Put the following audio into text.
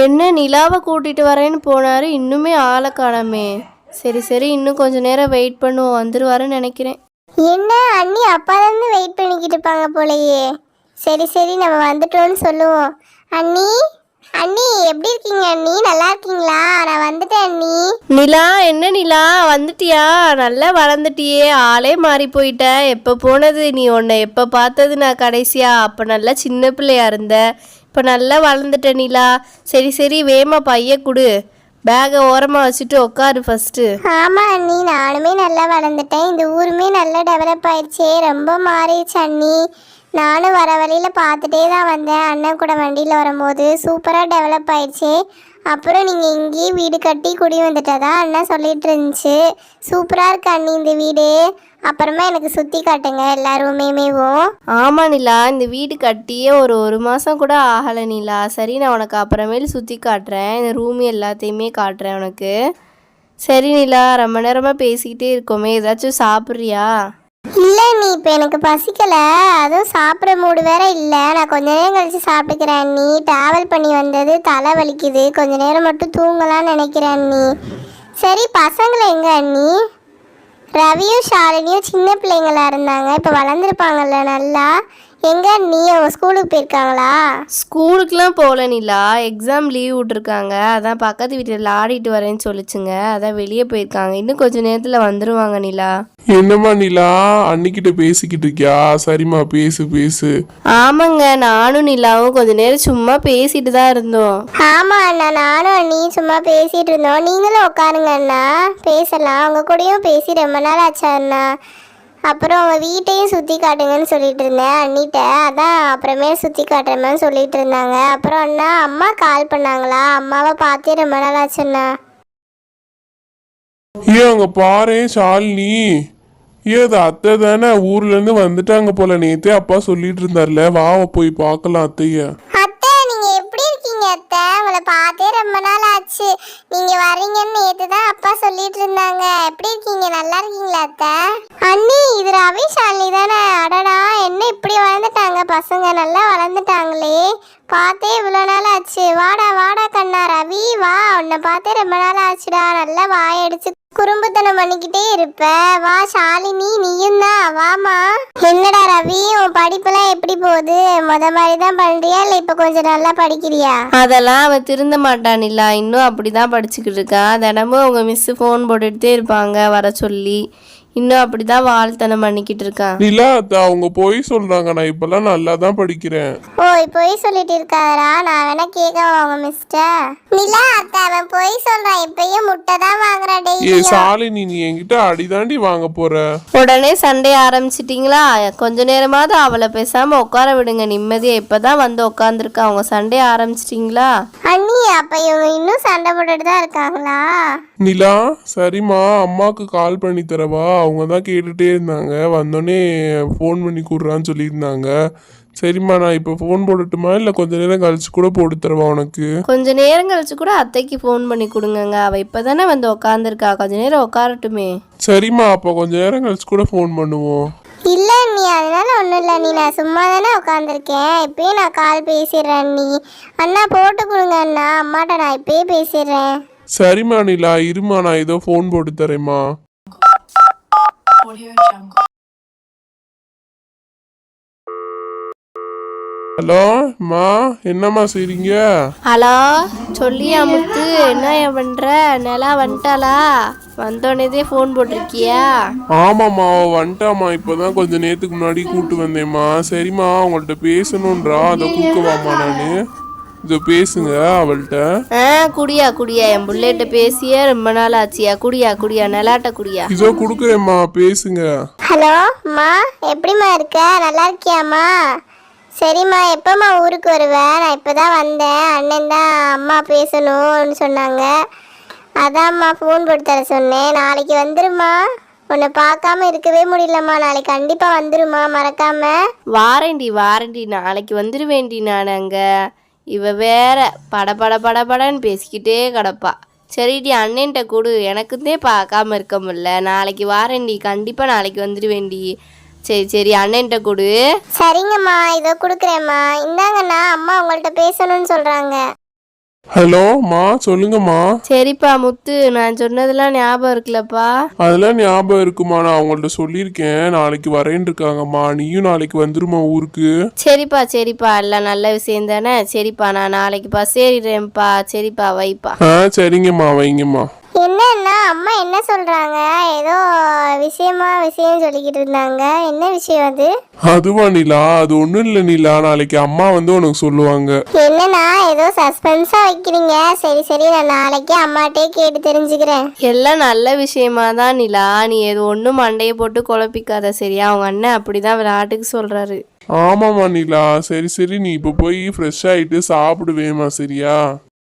என்ன நிலாவை கூட்டிட்டு வரேன்னு போனாரு, இன்னுமே ஆளை காணோமே. சரி சரி, இன்னும் கொஞ்ச நேரம் வெயிட் பண்ணுவோம், வந்துருவாருன்னு நினைக்கிறேன். என்ன அண்ணி அப்பாலேருந்து வெயிட் பண்ணிக்கிட்டு இருப்பாங்க போலயே. சரி சரி, நம்ம வந்துட்டோம்னு சொல்லுவோம். அண்ணி அண்ணி எப்படி இருக்கீங்க அண்ணி? நல்லா இருக்கீங்களா? நான் வந்துட்டேன் அண்ணி. நிலா, என்ன நிலா வந்துட்டியா? நல்லா வளர்ந்துட்டியே, ஆளே மாறி போயிட்ட. எப்போ போனது நீ? உன்னை எப்போ பார்த்தது நான் கடைசியா? அப்போ நல்லா சின்ன பிள்ளையா இருந்த, இப்போ நல்லா வளர்ந்துட்ட நிலா. சரி சரி, வேமா பைய கொடு, பேகை ஓரமாக வச்சுட்டு உட்காரு ஃபஸ்ட்டு. ஆமாம் அண்ணி, நானுமே நல்லா வளர்ந்துட்டேன். இந்த ஊருமே நல்லா டெவலப் ஆயிடுச்சே, ரொம்ப மாறிடுச்சு அண்ணி. நானும் வர வழியில் பார்த்துட்டே தான் வந்தேன். அண்ணன் கூட வண்டியில் வரும்போது சூப்பராக டெவலப் ஆயிடுச்சு. அப்புறம் நீங்கள் இங்கேயும் வீடு கட்டி குடி வந்துட்டதா அண்ணன் சொல்லிட்டு இருந்துச்சு. சூப்பராக இருக்கு அண்ணி இந்த வீடு. அப்புறமா எனக்கு சுற்றி காட்டுங்க எல்லா ரூமேவும். ஆமாம் நிலா, இந்த வீடு கட்டியே ஒரு மாதம் கூட ஆகலை நிலா. சரி, நான் உனக்கு அப்புறமேல் சுற்றி காட்டுறேன், இந்த ரூம் எல்லாத்தையுமே காட்டுறேன் உனக்கு. சரி நிலா, ரொம்ப நேரமாக பேசிக்கிட்டே இருக்கோமே, ஏதாச்சும் சாப்பிட்றியா? இல்லை நீ, இப்போ எனக்கு பசிக்கலை, அதுவும் சாப்பிட்ற மூடு வேற இல்லை. நான் கொஞ்ச நேரம் கழிச்சு சாப்பிட்டுக்கிறேன் அண்ணி. ட்ராவல் பண்ணி வந்தது தலை வலிக்குது, கொஞ்ச நேரம் மட்டும் தூங்கலான்னு நினைக்கிறேன் அண்ணி. சரி, பசங்களை எங்க அண்ணி? ரவியும் ஷாலினியும் சின்ன பிள்ளைங்களா இருந்தாங்க, இப்போ வளர்ந்துருப்பாங்கல்ல நல்லா. எங்க அண்ணி, அவங்க ஸ்கூலுக்கு போயிருக்காங்களா? ஸ்கூலுக்குலாம் போகல நிலா, எக்ஸாம் லீவ் விட்ருக்காங்க. அதான் பக்கத்து வீட்டில் விளாடிட்டு வரேன்னு சொல்லிச்சுங்க, அதான் வெளியே போயிருக்காங்க. இன்னும் கொஞ்சம் நேரத்தில் வந்துடுவாங்க நிலா. என்னம்மா நிலா, அன்னிக்கிட்ட பேசிக்கிட்டு இருக்கியா? சரிம்மா, பேசு பேசு. ஆமாங்க, நானும் நிலாவும் கொஞ்ச நேரம் சும்மா பேசிட்டு தான் இருந்தோம். ஆமா அண்ணா, நானும் அண்ணி சும்மா பேசிட்டு இருந்தோம். நீங்களும் உட்காருங்க அண்ணா, பேசலாம். உங்க கூடயும் பேசி ரொம்ப நாள் ஆச்சா அண்ணா. அப்புறம் அவங்க வீட்டையும் சுற்றி காட்டுங்கன்னு சொல்லிட்டு இருந்தேன் அண்ணிட்ட. அதான் அப்புறமே சுற்றி காட்டுறேன்னு சொல்லிட்டு இருந்தாங்க. அப்புறம் அண்ணா, அம்மா கால் பண்ணாங்களா? அம்மாவை பார்த்தே ரொம்ப நாள் ஆச்சுண்ணா. ஏன் அங்க பாரு ஷாலினி, ஏது அத்தை தானே ஊர்ல இருந்து வந்துட்டாங்க போல. நேத்தே அப்பா சொல்லிட்டு இருந்தார்ல, வாவ போய் பார்க்கலாம் அத்தைய. அத்தை, நீங்க எப்படி இருக்கீங்க அத்தை? உங்களை பார்த்தே ரொம்ப நாள் ஆச்சு. நீங்க வரீங்கன்னு நேத்து தான் அப்பா சொல்லிட்டு இருந்தாங்க. எப்படி இருக்கீங்க? நல்லா இருக்கீங்களா அத்தை? அண்ணி, இது ரவி ஷாலினி தானே? அடடா, என்ன இப்படி வளர்ந்துட்டாங்க பசங்க, நல்லா வளர்ந்துட்டாங்களே. பார்த்தே இவ்வளோ நாள் ஆச்சு. வாடா வாடா கண்ணா, ரவி வா, உன்னை பார்த்தே ரொம்ப நாள் ஆச்சுடா. நல்லா வாயடிச்சு குறும்புத்தனம் பண்ணிக்கிட்டே இருப்ப. வா ஷாலினி, நீயும் தான் வாமா. என்னடா ரவி, உன் படிப்பெல்லாம் எப்படி போகுது? மாதிரி தான் பண்றியா, இல்லை இப்போ கொஞ்சம் நல்லா படிக்கிறியா? அதெல்லாம் அவன் திருந்த மாட்டான் இல்லா, இன்னும் அப்படிதான் படிச்சுக்கிட்டு இருக்கான். தினமும் அவங்க மிஸ் ஃபோன் போட்டுகிட்டே இருப்பாங்க வர சொல்லி. இன்னும் அப்படிதான் வாழ்த்தனம் பண்ணிக்கிட்டு இருக்கான். நிலா அத்தா, அவங்க போய் சொல்றாங்க, நான் இப்பெல்லாம் நல்லா தான் படிக்கிறேன். ஓய், போய் சொல்லிட்டு இருக்காரா? நான் வேணா கேட்கவா அவங்க மிஸ்டர்? நிலா அத்தை, அவன் போய் சொல்றான். இப்பயும் முட்டை தான் வாங்குறான் டெய்லி. ஏ ஷாலினி, நீ என்கிட்ட அடிதாண்டி வாங்க போற. உடனே சண்டை ஆரம்பிச்சிட்டீங்களா? கொஞ்ச நேரமாவது அவளை பேசாம உட்கார விடுங்க நிம்மதியா. இப்பதான் வந்து உட்காந்துருக்கா, அவங்க சண்டை ஆரம்பிச்சிட்டீங்களா? அண்ணி, அப்ப இவங்க இன்னும் சண்டை போட்டுட்டு தான் இருக்காங்களா? நிலா, சரிம்மா, அம்மாவுக்கு கால் பண்ணி தரவா? அவங்க தான் கேட்டுகிட்டே இருந்தாங்க, வந்தோடனே ஃபோன் பண்ணி கூடுறான்னு சொல்லியிருந்தாங்க. சரிம்மா, நான் இப்போ ஃபோன் போடட்டுமா, இல்லை கொஞ்ச நேரம் கழிச்சு கூட போட்டு தரவா உனக்கு? கொஞ்ச நேரம் கழிச்சு கூட அத்தைக்கு ஃபோன் பண்ணி கொடுங்கங்க, அவள் இப்போ தானே வந்து உட்காந்துருக்கா, கொஞ்ச நேரம் உட்காரட்டுமே. சரிம்மா, அப்போ கொஞ்ச நேரம் கழிச்சு கூட ஃபோன் பண்ணுவோம். இல்ல நீ, அதனால ஒன்றும் இல்லை நீ, நான் சும்மா தானே உட்காந்துருக்கேன். இப்பயே நான் கால் பேசிடுறேன் நீ. அண்ணா போட்டு கொடுங்க அண்ணா, அம்மாட்ட நான் இப்பயே பேசிடுறேன். சரிம்மா நிலா, இருமா, நான் ஏதோ ஃபோன் போட்டு தரேம்மா. ஹலோ அம்மா, என்னம்மா செய்றீங்க? ஹலோ, சொல்லியா முத்து, என்ன பண்ற? நிலா வந்துட்டாளா? வந்தோடனே ஃபோன் போட்டிருக்கியா? ஆமாம்மா, வந்துட்டாம்மா. இப்போதான் கொஞ்சம் நேரத்துக்கு முன்னாடி கூப்பிட்டு வந்தேம்மா. சரிம்மா, அவங்கள்ட்ட பேசணுன்றா, அதை கூப்பிடுவாம்மா. நான் இதோ பேசுங்க அவள்கிட்ட. குடியா குடியா, என் புள்ளைகிட்ட பேசியே ரொம்ப நாள் ஆச்சியா. குடியா குடியா, நிலாட்ட குடியா. இதோ கொடுக்குறேம்மா, பேசுங்க. ஹலோ அம்மா, எப்படிம்மா இருக்க? நல்லா இருக்கியாம்மா? சரிம்மா, எப்போம்மா ஊருக்கு வருவேன்? நான் இப்போ தான் வந்தேன். அண்ணன் தான் அம்மா பேசணும்னு சொன்னாங்க, அதாம்மா ஃபோன் போட்டு தர சொன்னேன். நாளைக்கு வந்துருமா, உன்னை பார்க்காம இருக்கவே முடியலம்மா. நாளைக்கு கண்டிப்பாக வந்துருமா, மறக்காம. வாரண்டி நாளைக்கு வந்துருவேண்டி. நான் அங்கே இவ வேற படன்னு பேசிக்கிட்டே கிடப்பா. சரிடி, அண்ணன்ட்ட கொடு, எனக்குந்தே பார்க்காம இருக்க முடியல. நாளைக்கு வாரேன்டி, கண்டிப்பாக நாளைக்கு வந்துடுவேண்டி. சரி சரி, அண்ணன்ட்ட கொடு. சரிங்கம்மா, இதோ கொடுக்குறேம்மா. இந்தாங்கண்ணா, அம்மா உங்கள்கிட்ட பேசணும்னு சொல்கிறாங்க. ஹலோ மா, சொல்லுங்கம்மா. சரிப்பா முத்து, நான் சொன்னதெல்லாம் ஞாபகம் இருக்குல்லப்பா? அதெல்லாம் ஞாபகம் இருக்குமா, நான் அவங்கள்ட்ட சொல்லியிருக்கேன். நாளைக்கு வரேன்னு இருக்காங்கம்மா. நீயும் நாளைக்கு வந்துருமா ஊருக்கு? சரிப்பா சரிப்பா, எல்லாம் நல்ல விஷயம் தானே. சரிப்பா, நான் நாளைக்கு பஸ் ஏறிடுறேன்ப்பா. சரிப்பா, வைப்பா. சரிங்கம்மா, வைங்கம்மா. என்னன்னா அம்மா என்ன சொல்றாங்க? ஏதோ விஷயம் சொல்லிக்கிட்டு இருந்தாங்க. என்ன விஷயம் அது? அதுவா நிலா, அது ஒன்றும் இல்லை நிலா. நாளைக்கு அம்மா வந்து உனக்கு சொல்லுவாங்க. என்னன்னா ஏதோ சஸ்பென்ஸா வைக்கிறீங்க. சரி சரி, நான் நாளைக்கு அம்மாட்டே கேட்டு தெரிஞ்சுக்கிறேன். எல்லாம் நல்ல விஷயமா தான் நிலா. நீ எது ஒன்றும் மண்டையை போட்டு குழப்பிக்காத, சரியா? அவங்க அண்ணன் அப்படிதான் விளையாட்டுக்கு சொல்றாரு. ஆமாம்மா நிலா. சரி சரி, நீ இப்போ போய் ஃப்ரெஷ் ஆகிட்டு சாப்பிடுவேம்மா, சரியா?